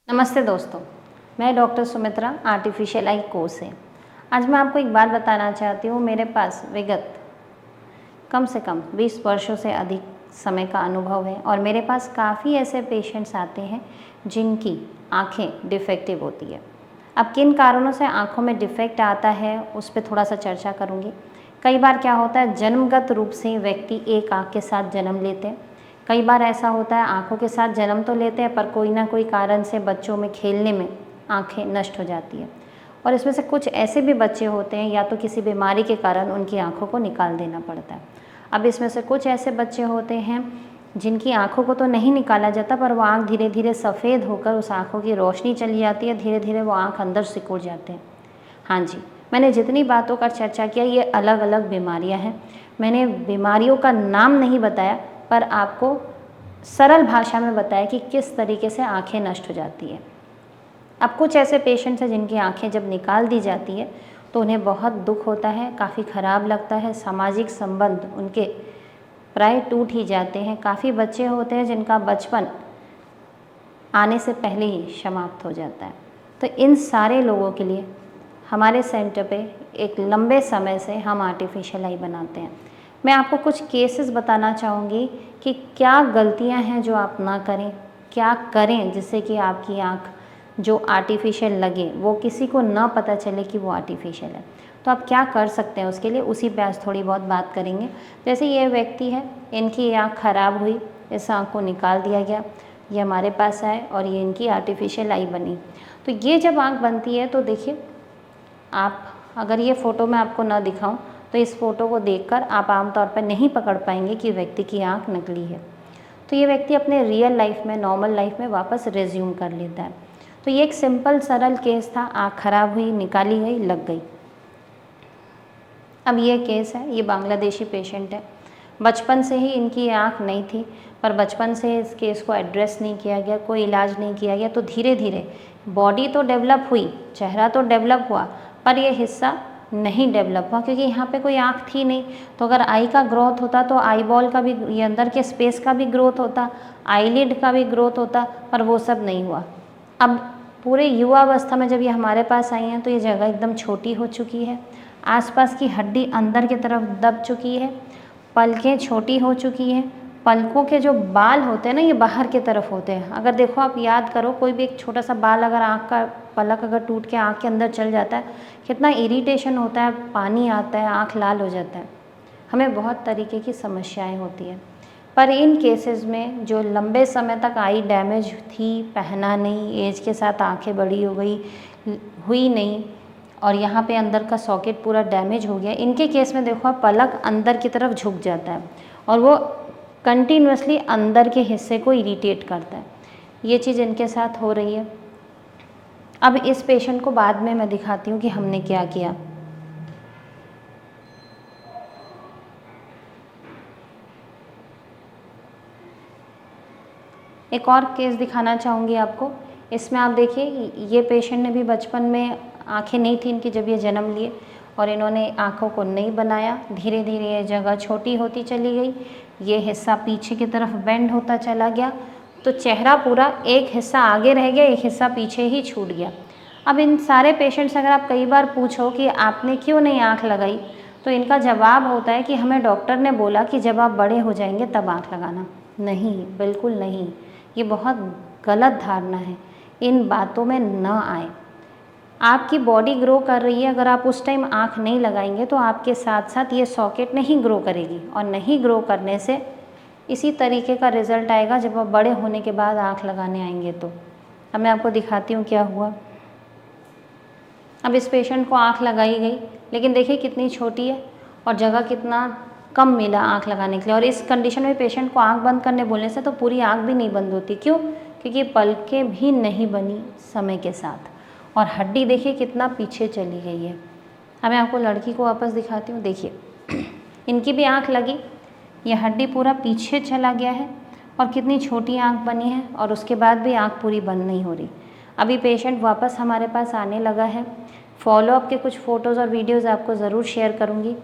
नमस्ते दोस्तों, मैं doctor Sumitra artificial eye course से। आज मैं आपको एक बात बताना चाहती हूँ। मेरे पास विगत कम से कम 20 वर्षों से अधिक समय का अनुभव है और मेरे पास काफ़ी ऐसे पेशेंट्स आते हैं जिनकी आँखें डिफेक्टिव होती है। अब किन कारणों से आँखों में डिफेक्ट आता है उस पर थोड़ा सा चर्चा करूँगी। कई बार क्या होता है, जन्मगत रूप से व्यक्ति एक आँख के साथ जन्म लेते हैं। कई बार ऐसा होता है आँखों के साथ जन्म तो लेते हैं पर कोई ना कोई कारण से बच्चों में खेलने में आँखें नष्ट हो जाती है। और इसमें से कुछ ऐसे भी बच्चे होते हैं या तो किसी बीमारी के कारण उनकी आँखों को निकाल देना पड़ता है। अब इसमें से कुछ ऐसे बच्चे होते हैं जिनकी आँखों को तो नहीं निकाला जाता पर वो आँख धीरे धीरे सफ़ेद होकर उस आँखों की रोशनी चली जाती है, धीरे धीरे वो आँख अंदर सिकुड़ जाते हैं। हाँ जी, मैंने जितनी बातों का चर्चा किया ये अलग अलग बीमारियाँ हैं। मैंने बीमारियों का नाम नहीं बताया पर आपको सरल भाषा में बताया कि किस तरीके से आँखें नष्ट हो जाती है। अब कुछ ऐसे पेशेंट्स हैं जिनकी आँखें जब निकाल दी जाती है तो उन्हें बहुत दुख होता है, काफ़ी ख़राब लगता है, सामाजिक संबंध उनके प्राय टूट ही जाते हैं। काफ़ी बच्चे होते हैं जिनका बचपन आने से पहले ही समाप्त हो जाता है। तो इन सारे लोगों के लिए हमारे सेंटर पे एक लंबे समय से हम आर्टिफिशियल आई बनाते हैं। मैं आपको कुछ केसेस बताना चाहूँगी कि क्या गलतियाँ हैं जो आप ना करें, क्या करें जिससे कि आपकी आँख जो आर्टिफिशियल लगे वो किसी को ना पता चले कि वो आर्टिफिशियल है। तो आप क्या कर सकते हैं उसके लिए, उसी पे आज थोड़ी बहुत बात करेंगे। जैसे ये व्यक्ति है, इनकी आँख ख़राब हुई, इस आँख को निकाल दिया गया, ये हमारे पास आए और ये इनकी आर्टिफिशियल आई बनी। तो ये जब आँख बनती है तो देखिए, आप अगर ये फ़ोटो मैं आपको ना दिखाऊं तो इस फ़ोटो को देखकर आप आमतौर पर नहीं पकड़ पाएंगे कि व्यक्ति की आँख नकली है। तो ये व्यक्ति अपने रियल लाइफ में, नॉर्मल लाइफ में वापस रिज्यूम कर लेता है। तो ये एक सिंपल सरल केस था, आँख खराब हुई, निकाली गई, लग गई। अब ये केस है, ये बांग्लादेशी पेशेंट है। बचपन से ही इनकी आँख नहीं थी पर बचपन से इस केस को एड्रेस नहीं किया गया, कोई इलाज नहीं किया गया। तो धीरे धीरे बॉडी तो डेवलप हुई, चेहरा तो डेवलप हुआ पर ये हिस्सा नहीं डेवलप हुआ क्योंकि यहाँ पे कोई आँख थी नहीं। तो अगर आई का ग्रोथ होता तो आई बॉल का भी, ये अंदर के स्पेस का भी ग्रोथ होता, आईलिड का भी ग्रोथ होता, पर वो सब नहीं हुआ। अब पूरे युवा अवस्था में जब ये हमारे पास आई हैं तो ये जगह एकदम छोटी हो चुकी है, आसपास की हड्डी अंदर की तरफ दब चुकी है, पलकें छोटी हो चुकी हैं, पलकों के जो बाल होते हैं ना ये बाहर की तरफ होते हैं। अगर देखो आप याद करो, कोई भी एक छोटा सा बाल अगर आँख का पलक अगर टूट के आँख के अंदर चल जाता है, कितना इरिटेशन होता है, पानी आता है, आँख लाल हो जाता है, हमें बहुत तरीके की समस्याएं होती हैं। पर इन केसेस में जो लंबे समय तक आई डैमेज थी, पहना नहीं, एज के साथ आँखें बड़ी हो गई, हुई नहीं और यहाँ पे अंदर का सॉकेट पूरा डैमेज हो गया, इनके केस में देखो आप पलक अंदर की तरफ झुक जाता है और वो कंटिन्यूसली अंदर के हिस्से को इरिटेट करता है। ये चीज़ इनके साथ हो रही है। अब इस पेशेंट को बाद में मैं दिखाती हूँ कि हमने क्या किया। एक और केस दिखाना चाहूँगी आपको। इसमें आप देखिए, ये पेशेंट ने भी बचपन में आँखें नहीं थी इनकी जब ये जन्म लिए और इन्होंने आँखों को नहीं बनाया, धीरे धीरे ये जगह छोटी होती चली गई, ये हिस्सा पीछे की तरफ बेंड होता चला गया, तो चेहरा पूरा एक हिस्सा आगे रह गया, एक हिस्सा पीछे ही छूट गया। अब इन सारे पेशेंट्स अगर आप कई बार पूछो कि आपने क्यों नहीं आँख लगाई तो इनका जवाब होता है कि हमें डॉक्टर ने बोला कि जब आप बड़े हो जाएंगे तब आँख लगाना। नहीं, बिल्कुल नहीं, ये बहुत गलत धारणा है, इन बातों में न आए। आपकी बॉडी ग्रो कर रही है, अगर आप उस टाइम आँख नहीं लगाएंगे तो आपके साथ साथ ये सॉकेट नहीं ग्रो करेगी और नहीं ग्रो करने से इसी तरीके का रिजल्ट आएगा जब आप बड़े होने के बाद आँख लगाने आएंगे। तो अब मैं आपको दिखाती हूँ क्या हुआ। अब इस पेशेंट को आँख लगाई गई लेकिन देखिए कितनी छोटी है और जगह कितना कम मिला आँख लगाने के लिए। और इस कंडीशन में पेशेंट को आँख बंद करने बोलने से तो पूरी आँख भी नहीं बंद होती। क्यों? क्योंकि पलकें भी नहीं बनी समय के साथ और हड्डी देखिए कितना पीछे चली गई है। अब मैं आपको लड़की को वापस दिखाती हूँ। देखिए इनकी भी आँख लगी, ये हड्डी पूरा पीछे चला गया है और कितनी छोटी आँख बनी है और उसके बाद भी आँख पूरी बंद नहीं हो रही। अभी पेशेंट वापस हमारे पास आने लगा है। फॉलोअप के कुछ फ़ोटोज़ और वीडियोज़ आपको ज़रूर शेयर करूँगी।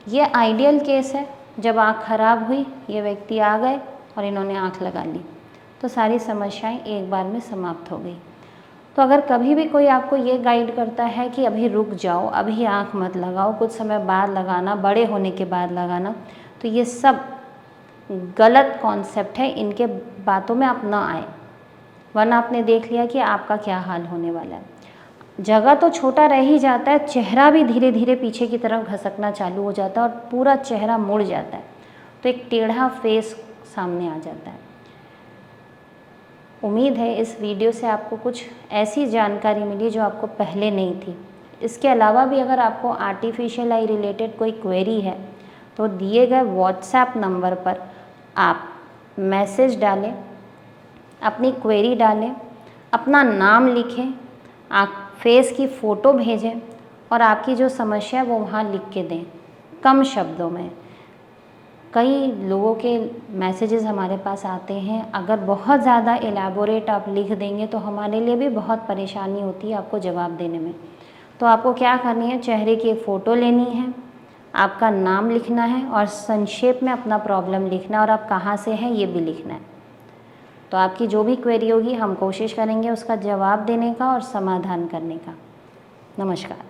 ये आइडियल केस है, जब आँख खराब हुई ये व्यक्ति आ गए और इन्होंने आँख लगा ली तो सारी समस्याएं एक बार में समाप्त हो गई। तो अगर कभी भी कोई आपको ये गाइड करता है कि अभी रुक जाओ, अभी आँख मत लगाओ, कुछ समय बाद लगाना, बड़े होने के बाद लगाना, तो ये सब गलत कॉन्सेप्ट है, इनके बातों में आप ना आए, वरना आपने देख लिया कि आपका क्या हाल होने वाला है। जगह तो छोटा रह ही जाता है, चेहरा भी धीरे धीरे पीछे की तरफ घसकना चालू हो जाता है और पूरा चेहरा मुड़ जाता है, तो एक टेढ़ा फेस सामने आ जाता है। उम्मीद है इस वीडियो से आपको कुछ ऐसी जानकारी मिली जो आपको पहले नहीं थी। इसके अलावा भी अगर आपको आर्टिफिशियल आई रिलेटेड कोई क्वेरी है तो दिए गए व्हाट्सएप नंबर पर आप मैसेज डालें, अपनी क्वेरी डालें, अपना नाम लिखें, आप फेस की फ़ोटो भेजें और आपकी जो समस्या है वो वहाँ लिख के दें कम शब्दों में। कई लोगों के मैसेजेस हमारे पास आते हैं, अगर बहुत ज़्यादा एलैबोरेट आप लिख देंगे तो हमारे लिए भी बहुत परेशानी होती है आपको जवाब देने में। तो आपको क्या करनी है, चेहरे की एक फ़ोटो लेनी है, आपका नाम लिखना है और संक्षेप में अपना प्रॉब्लम लिखना है और आप कहाँ से हैं ये भी लिखना है। तो आपकी जो भी क्वेरी होगी हम कोशिश करेंगे उसका जवाब देने का और समाधान करने का। नमस्कार।